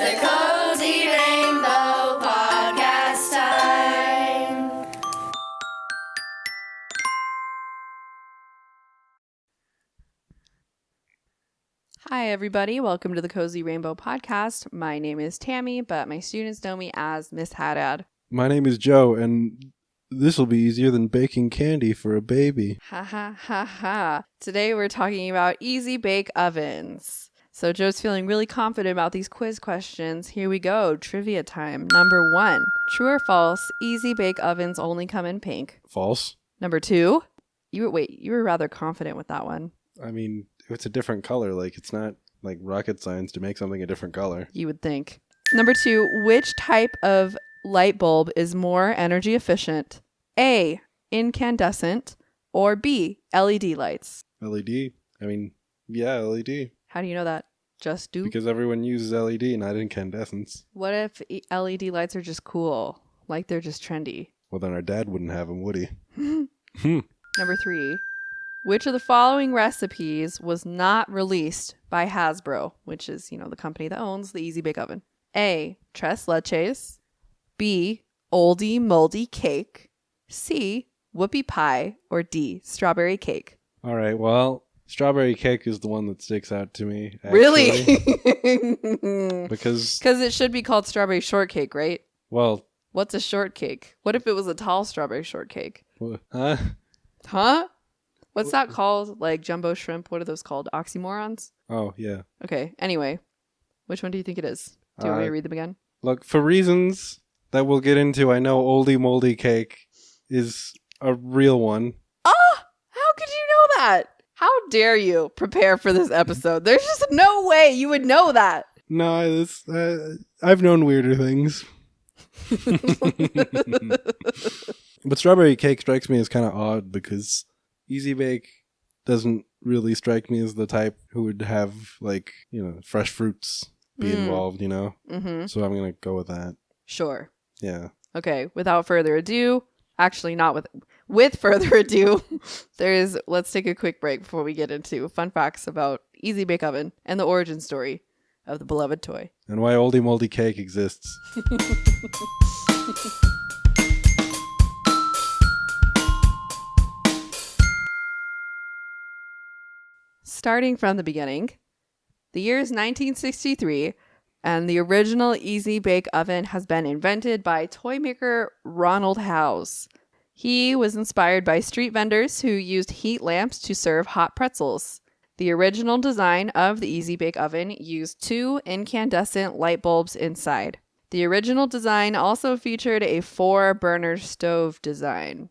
the Cozy Rainbow Podcast time. Hi, everybody. Welcome to the Cozy Rainbow Podcast. My name is Tammy, but my students know me as Miss Haddad. My name is Joe, and this will be easier than baking candy for a baby. Ha ha ha ha. Today we're talking about easy bake ovens. So Joe's feeling really confident about these quiz questions. Here we go. Trivia time. Number 1. True or false, easy bake ovens only come in pink? False. Number 2. You were rather confident with that one. I mean, if it's a different color, like it's not like rocket science to make something a different color. You would think. Number 2. Which type of light bulb is more energy efficient? A, incandescent, or B, LED lights? LED. I mean, yeah, LED. How do you know that? Just do? Because everyone uses LED, not incandescents. What if LED lights are just cool? Like they're just trendy? Well, then our dad wouldn't have them, would he? Number 3. Which of the following recipes was not released by Hasbro, which is, the company that owns the Easy Bake Oven? A, tres leches. B, oldie moldy cake. C, whoopie pie. Or D, strawberry cake. All right, well, strawberry cake is the one that sticks out to me. Actually, Really? Because it should be called strawberry shortcake, right? well, What's a shortcake? What if it was a tall strawberry shortcake? huh? Huh? What's that called? Like jumbo shrimp? What are those called? Oxymorons? Oh, yeah. Okay, anyway. Which one do you think it is? Do you want me to read them again? Look, for reasons that we'll get into, I know oldie moldy cake is a real one. Oh! How could you know that? How dare you prepare for this episode? There's just no way you would know that. No, I've known weirder things. But strawberry cake strikes me as kind of odd because Easy Bake doesn't really strike me as the type who would have, like, fresh fruits be involved, Mm-hmm. So I'm going to go with that. Sure. Yeah. Okay, without further ado, actually not with further ado, let's take a quick break before we get into fun facts about Easy Bake Oven and the origin story of the beloved toy. And why oldie moldy cake exists. Starting from the beginning, the year is 1963, and the original Easy Bake Oven has been invented by toy maker Ronald House. He was inspired by street vendors who used heat lamps to serve hot pretzels. The original design of the Easy Bake Oven used 2 incandescent light bulbs inside. The original design also featured a 4-burner stove design.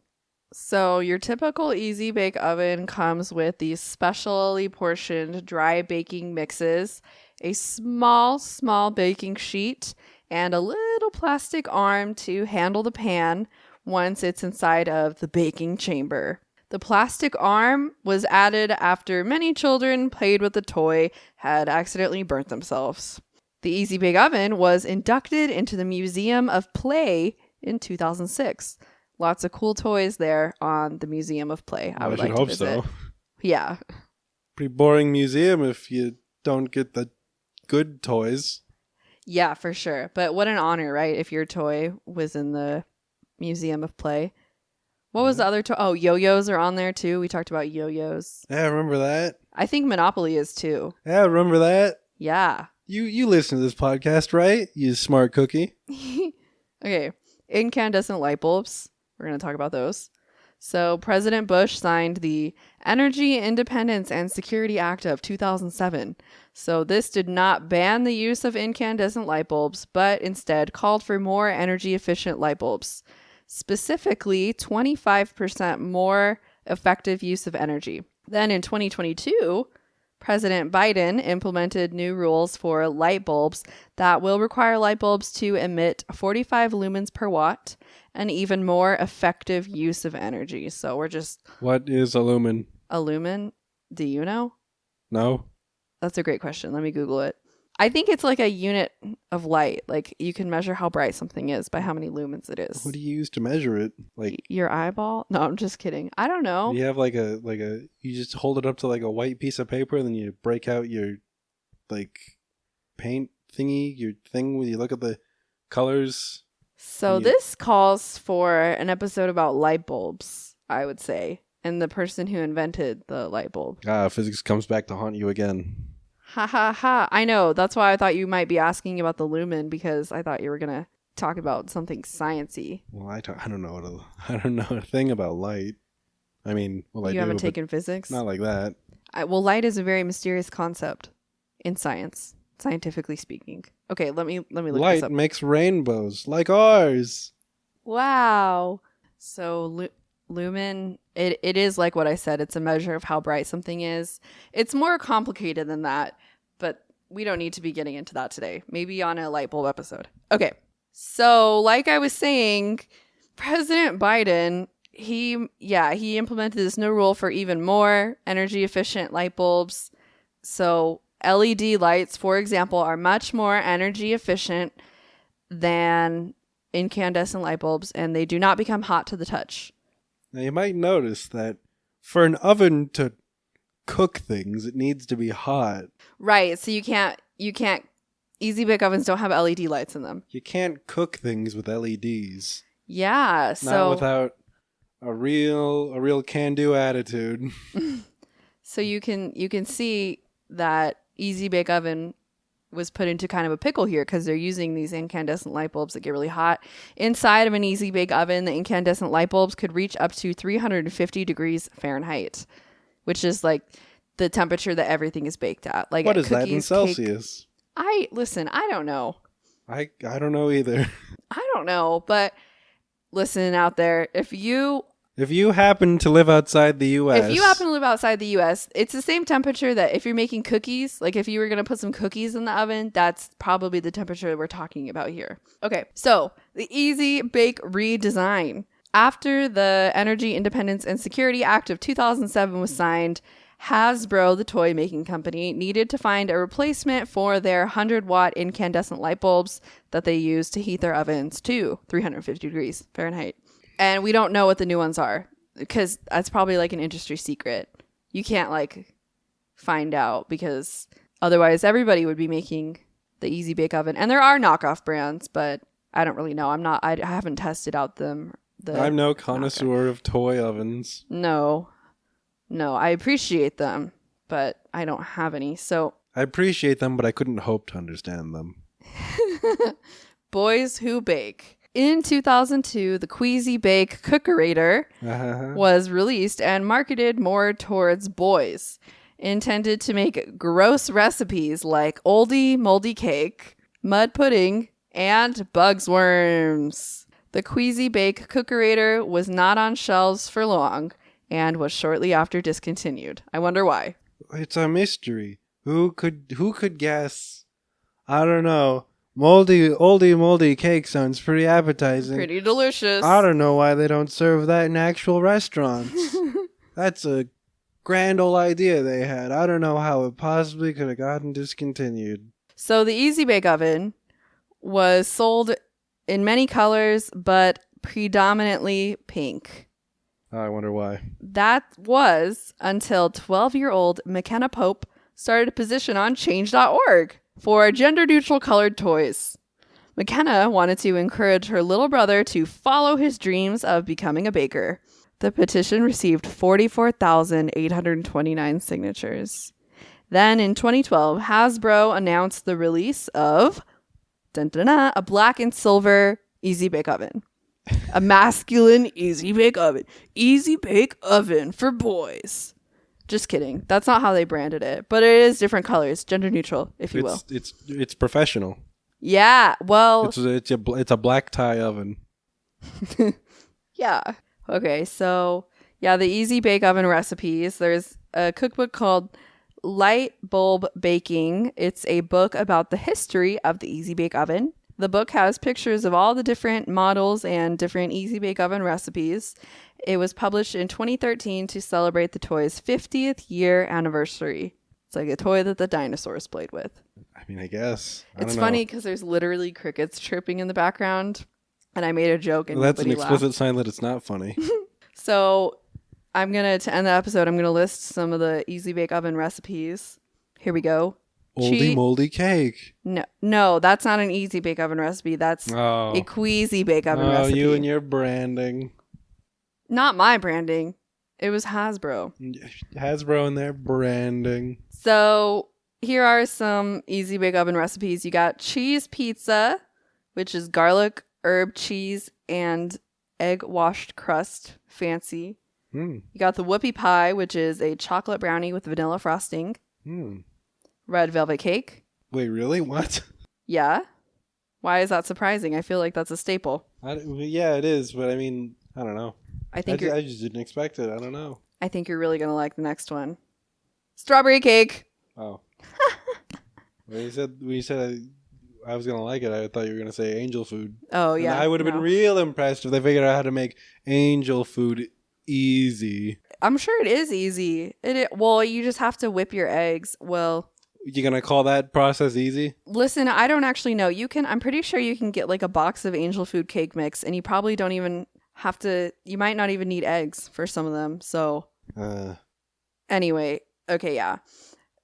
So your typical Easy Bake Oven comes with these specially portioned dry baking mixes, a small baking sheet, and a little plastic arm to handle the pan once it's inside of the baking chamber. The plastic arm was added after many children played with the toy had accidentally burnt themselves. The Easy Bake Oven was inducted into the Museum of Play in 2006. Lots of cool toys there on the Museum of Play. I would like to visit. So. Yeah. Pretty boring museum if you don't get the good toys. Yeah, for sure. But what an honor, right? If your toy was in the Museum of Play. What was the other toy? Oh, yo-yos are on there too. We talked about yo-yos. Yeah, I remember that. I think Monopoly is too. Yeah, I remember that. Yeah. You listen to this podcast, right? You smart cookie. Okay. Incandescent light bulbs. We're going to talk about those. So President Bush signed the Energy Independence and Security Act of 2007. So this did not ban the use of incandescent light bulbs, but instead called for more energy efficient light bulbs. Specifically, 25% more effective use of energy. Then in 2022, President Biden implemented new rules for light bulbs that will require light bulbs to emit 45 lumens per watt, an even more effective use of energy. So we're just... What is a lumen? A lumen? Do you know? No. That's a great question. Let me Google it. I think it's like a unit of light. Like you can measure how bright something is by how many lumens it is. What do you use to measure it? Like your eyeball? No, I'm just kidding. I don't know. You have you just hold it up to like a white piece of paper and then you break out your like paint thingy, your thing when you look at the colors? So Yeah. this calls for an episode about light bulbs, I would say, and the person who invented the light bulb. Physics comes back to haunt you again. Ha ha ha. I know. That's why I thought you might be asking about the lumen, because I thought you were going to talk about something sciencey. Well, I don't know I don't know a thing about light. I mean, well, I do. You haven't but taken physics? not like that. Well, light is a very mysterious concept in science, scientifically speaking. Okay, let me look this Light up. makes rainbows like ours. Wow. So lumen, it is like what I said. It's a measure of how bright something is. It's more complicated than that, but we don't need to be getting into that today. Maybe on a light bulb episode. Okay. So like I was saying, President Biden, he implemented this new rule for even more energy efficient light bulbs. So LED lights, for example, are much more energy efficient than incandescent light bulbs, and they do not become hot to the touch. Now you might notice that for an oven to cook things, it needs to be hot. Right. So you can't easy bake ovens don't have LED lights in them. You can't cook things with LEDs. Yeah. So Not without a real can-do attitude. So you can see that easy bake oven was put into kind of a pickle here because they're using these incandescent light bulbs that get really hot. Inside of an easy bake oven, the incandescent light bulbs could reach up to 350 degrees Fahrenheit, which is like the temperature that everything is baked at. Like what at is that in cookies, Celsius? I don't know. I don't know either. I don't know, but listen out there, if you happen to live outside the U.S. If you happen to live outside the U.S., it's the same temperature that if you're making cookies, like if you were going to put some cookies in the oven, that's probably the temperature we're talking about here. Okay, so the Easy Bake redesign. After the Energy Independence and Security Act of 2007 was signed, Hasbro, the toy making company, needed to find a replacement for their 100-watt incandescent light bulbs that they use to heat their ovens to 350 degrees Fahrenheit. And we don't know what the new ones are because that's probably like an industry secret. You can't like find out because otherwise everybody would be making the Easy Bake Oven. And there are knockoff brands, but I don't really know. I haven't tested out them. I'm no connoisseur of toy ovens. No, I appreciate them, but I don't have any. So I appreciate them, but I couldn't hope to understand them. Boys Who Bake. In 2002, the Queasy Bake Cookerator was released and marketed more towards boys, intended to make gross recipes like oldie moldy cake, mud pudding, and bugs worms. The Queasy Bake Cookerator was not on shelves for long and was shortly after discontinued. I wonder why. It's a mystery. Who could guess? I don't know. Moldy cake sounds pretty appetizing. Pretty delicious. I don't know why they don't serve that in actual restaurants. That's a grand old idea they had. I don't know how it possibly could have gotten discontinued. So the Easy Bake Oven was sold in many colors, but predominantly pink. I wonder why. That was until 12-year-old McKenna Pope started a position on change.org for gender-neutral colored toys. McKenna wanted to encourage her little brother to follow his dreams of becoming a baker. The petition received 44,829 signatures. Then in 2012, Hasbro announced the release of a black and silver Easy Bake Oven. A masculine Easy Bake Oven. Easy Bake Oven for boys. Just kidding. That's not how they branded it. But it is different colors. Gender neutral, if you will. It's professional. Yeah. Well. It's a black tie oven. Yeah. Okay. So, yeah, the Easy Bake Oven recipes. There's a cookbook called Light Bulb Baking. It's a book about the history of the Easy Bake Oven. The book has pictures of all the different models and different Easy Bake Oven recipes. It was published in 2013 to celebrate the toy's 50th year anniversary. It's like a toy that the dinosaurs played with. I mean, I guess. It's funny because there's literally crickets chirping in the background, and I made a joke and that's an nobody explicit laughed. sign that it's not funny. So to end the episode, I'm going to list some of the Easy Bake Oven recipes. Here we go. Oldie moldy cake. No, that's not an easy bake oven recipe. That's a queasy bake oven recipe. You and your branding. Not my branding. It was Hasbro. Hasbro and their branding. So here are some easy bake oven recipes. You got cheese pizza, which is garlic, herb, cheese, and egg washed crust. Fancy. You got the whoopie pie, which is a chocolate brownie with vanilla frosting. Red velvet cake. Wait, really? What? Yeah. Why is that surprising? I feel like that's a staple. Yeah, it is, but I mean, I don't know. I just didn't expect it. I don't know. I think you're really going to like the next one. Strawberry cake. Oh. when you said I was going to like it, I thought you were going to say angel food. Oh, yeah. And I would have been real impressed if they figured out how to make angel food easy. I'm sure it is easy. Well, you just have to whip your eggs. Well, you gonna call that process easy? Listen, I don't actually know. I'm pretty sure you can get like a box of angel food cake mix, and you probably don't even have to. You might not even need eggs for some of them. So, anyway, okay, yeah.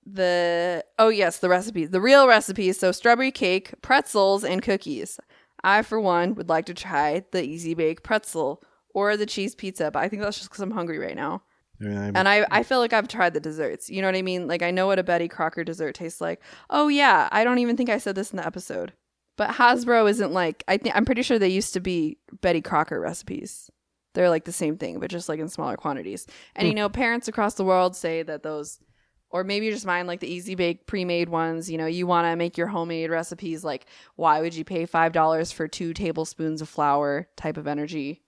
The recipes, the real recipes. So, strawberry cake, pretzels, and cookies. I, for one, would like to try the easy bake pretzel or the cheese pizza, but I think that's just because I'm hungry right now. Yeah, and I feel like I've tried the desserts. You know what I mean? Like, I know what a Betty Crocker dessert tastes like. Oh, yeah. I don't even think I said this in the episode. But Hasbro isn't like... I'm pretty sure they used to be Betty Crocker recipes. They're like the same thing, but just like in smaller quantities. And, you know, parents across the world say that those... Or maybe you're just mine, like the Easy Bake pre-made ones. You know, you want to make your homemade recipes. Like, why would you pay $5 for 2 tablespoons of flour type of energy?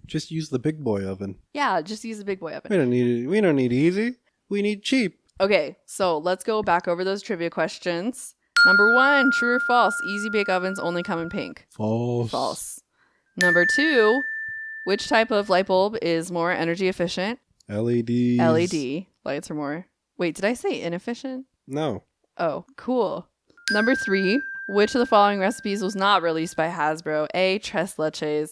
Just use the big boy oven. Yeah, just use the big boy oven. We don't need easy. We need cheap. Okay, so let's go back over those trivia questions. Number 1, true or false? Easy bake ovens only come in pink. False. Number 2, which type of light bulb is more energy efficient? LEDs. LED lights are more. Wait, did I say inefficient? No. Oh, cool. Number 3, which of the following recipes was not released by Hasbro? A, tres leches.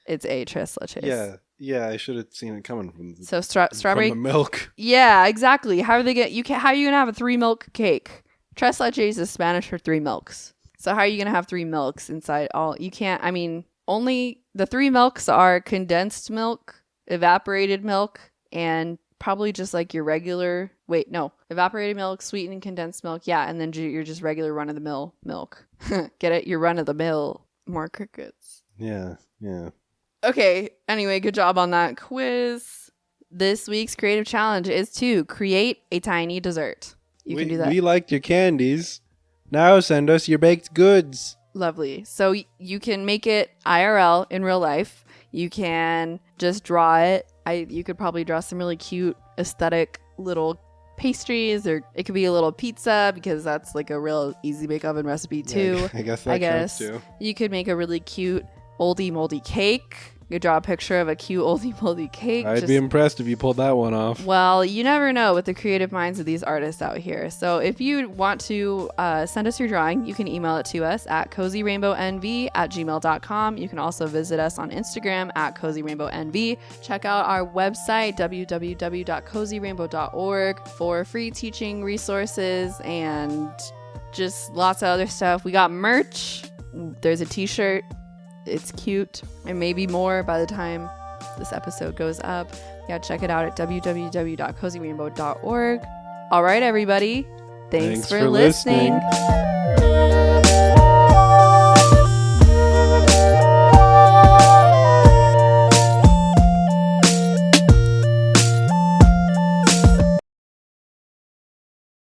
It's a tres leches. Yeah, I should have seen it coming from the, strawberry from the milk. Yeah, exactly. How are they how are you gonna have a 3 milk cake? Tres leches is Spanish for 3 milks. So how are you gonna have 3 milks inside all? You can't. I mean, only the 3 milks are condensed milk, evaporated milk, and probably just like your regular. Wait, no, evaporated milk, sweetened condensed milk. Yeah, and then you're just regular run of the mill milk. Get it? Your run of the mill. More crickets. Yeah. Okay, anyway, good job on that quiz. This week's creative challenge is to create a tiny dessert. You can do that. We liked your candies. Now send us your baked goods. Lovely. So you can make it IRL in real life. You can just draw it. You could probably draw some really cute aesthetic little pastries, or it could be a little pizza because that's like a real easy bake oven recipe too. Yeah, I guess that counts too. You could make a really cute oldie moldy cake. You could draw a picture of a cute oldie moldy cake. I'd be impressed if you pulled that one off. Well, you never know with the creative minds of these artists out here. So if you want to send us your drawing, you can email it to us at cozyrainbownv@gmail.com. You can also visit us on Instagram at cozyrainbownv. Check out our website, www.cozyrainbow.org, for free teaching resources and just lots of other stuff. We got merch. There's a t-shirt. It's cute, and maybe more by the time this episode goes up. Yeah, check it out at www.cozyrainbow.org. All right, everybody. Thanks for listening.